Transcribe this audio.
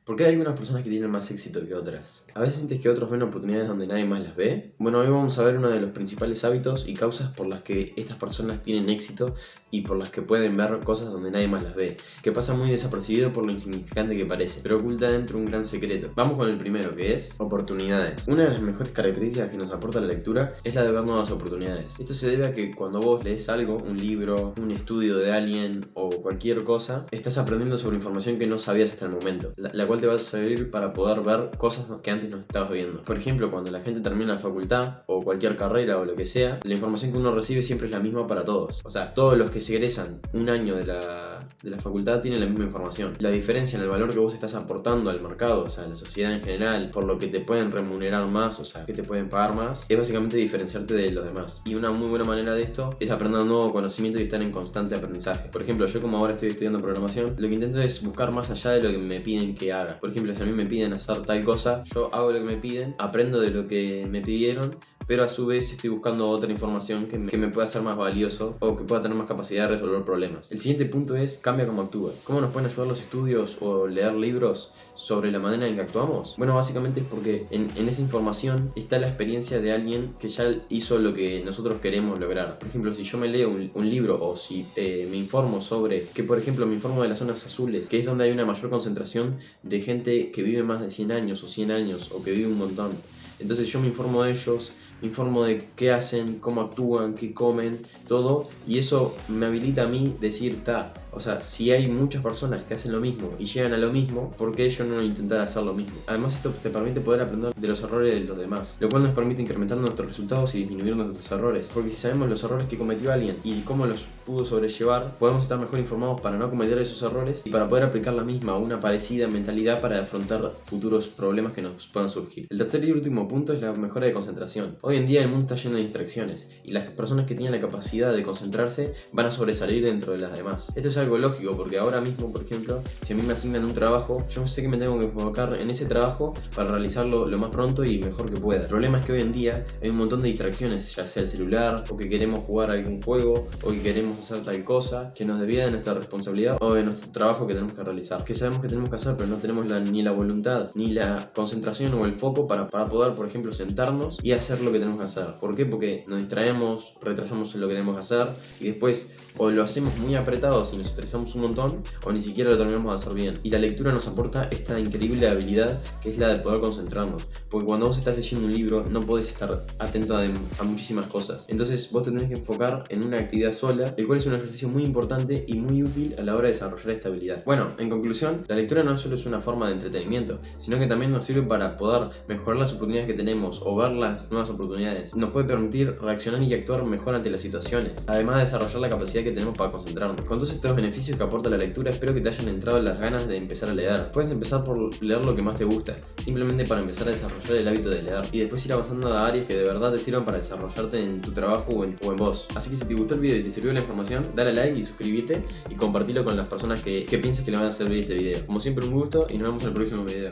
¿Por qué hay algunas personas que tienen más éxito que otras? ¿A veces sientes que otros ven oportunidades donde nadie más las ve? Bueno, hoy vamos a ver uno de los principales hábitos y causas por las que estas personas tienen éxito y por las que pueden ver cosas donde nadie más las ve, que pasa muy desapercibido por lo insignificante que parece, pero oculta dentro un gran secreto. Vamos con el primero, que es oportunidades. Una de las mejores características que nos aporta la lectura es la de ver nuevas oportunidades. Esto se debe a que cuando vos lees algo, un libro, un estudio de alguien o cualquier cosa, estás aprendiendo sobre información que no sabías hasta el momento, la cual te va a servir para poder ver cosas que antes no estabas viendo. Por ejemplo, cuando la gente termina la facultad o cualquier carrera o lo que sea, la información que uno recibe siempre es la misma para todos. O sea, todos los que se egresan un año de la facultad tienen la misma información. La diferencia en el valor que vos estás aportando al mercado, o sea, a la sociedad en general, por lo que te pueden remunerar más, o sea, que te pueden pagar más, es básicamente diferenciarte de los demás. Y una muy buena manera de esto es aprender nuevo conocimiento y estar en constante aprendizaje. Por ejemplo, yo como ahora estoy estudiando programación, lo que intento es buscar más allá de lo que me piden que haga. Por ejemplo, si a mí me piden hacer tal cosa, yo hago lo que me piden, aprendo de lo que me pidieron, pero a su vez estoy buscando otra información que me pueda hacer más valioso o que pueda tener más capacidad de resolver problemas. El siguiente punto es cambia cómo actúas. ¿Cómo nos pueden ayudar los estudios o leer libros sobre la manera en que actuamos? Bueno, básicamente es porque en esa información está la experiencia de alguien que ya hizo lo que nosotros queremos lograr. Por ejemplo, si yo me leo un libro o si me informo sobre, que por ejemplo me informo de las zonas azules, que es donde hay una mayor concentración de gente que vive más de 100 años o 100 años o que vive un montón. Entonces yo me informo de ellos, me informo de qué hacen, cómo actúan, qué comen, todo, y eso me habilita a mí decir, o sea, si hay muchas personas que hacen lo mismo y llegan a lo mismo, ¿por qué yo no intentar hacer lo mismo? Además, esto te permite poder aprender de los errores de los demás, lo cual nos permite incrementar nuestros resultados y disminuir nuestros errores, porque si sabemos los errores que cometió alguien y cómo los pudo sobrellevar, podemos estar mejor informados para no cometer esos errores y para poder aplicar la misma o una parecida mentalidad para afrontar futuros problemas que nos puedan surgir. El tercer y último punto es la mejora de concentración. Hoy en día el mundo está lleno de distracciones y las personas que tienen la capacidad de concentrarse van a sobresalir dentro de las demás. Esto es algo lógico porque ahora mismo, por ejemplo, si a mí me asignan un trabajo, yo sé que me tengo que enfocar en ese trabajo para realizarlo lo más pronto y mejor que pueda. El problema es que hoy en día hay un montón de distracciones, ya sea el celular, o que queremos jugar algún juego, o que queremos hacer tal cosa, que nos desvía de nuestra responsabilidad o de nuestro trabajo que tenemos que realizar. Que sabemos que tenemos que hacer, pero no tenemos ni la voluntad, ni la concentración o el foco para poder, por ejemplo, sentarnos y hacer lo que tenemos que hacer. ¿Por qué? Porque nos distraemos, retrasamos en lo que tenemos que hacer y después o lo hacemos muy apretados y nos estresamos un montón o ni siquiera lo terminamos de hacer bien. Y la lectura nos aporta esta increíble habilidad que es la de poder concentrarnos, porque cuando vos estás leyendo un libro no podés estar atento a muchísimas cosas. Entonces vos te tenés que enfocar en una actividad sola, el cual es un ejercicio muy importante y muy útil a la hora de desarrollar esta habilidad. Bueno, en conclusión, la lectura no solo es una forma de entretenimiento, sino que también nos sirve para poder mejorar las oportunidades que tenemos o ver las nuevas oportunidades. Nos puede permitir reaccionar y actuar mejor ante las situaciones, además de desarrollar la capacidad que tenemos para concentrarnos. Con todos estos beneficios que aporta la lectura, espero que te hayan entrado las ganas de empezar a leer. Puedes empezar por leer lo que más te gusta, simplemente para empezar a desarrollar el hábito de leer, y después ir avanzando a áreas que de verdad te sirvan para desarrollarte en tu trabajo o en vos. Así que si te gustó el video y te sirvió la información, dale a like y suscríbete y compartilo con las personas que piensas que le van a servir este video. Como siempre, un gusto y nos vemos en el próximo video.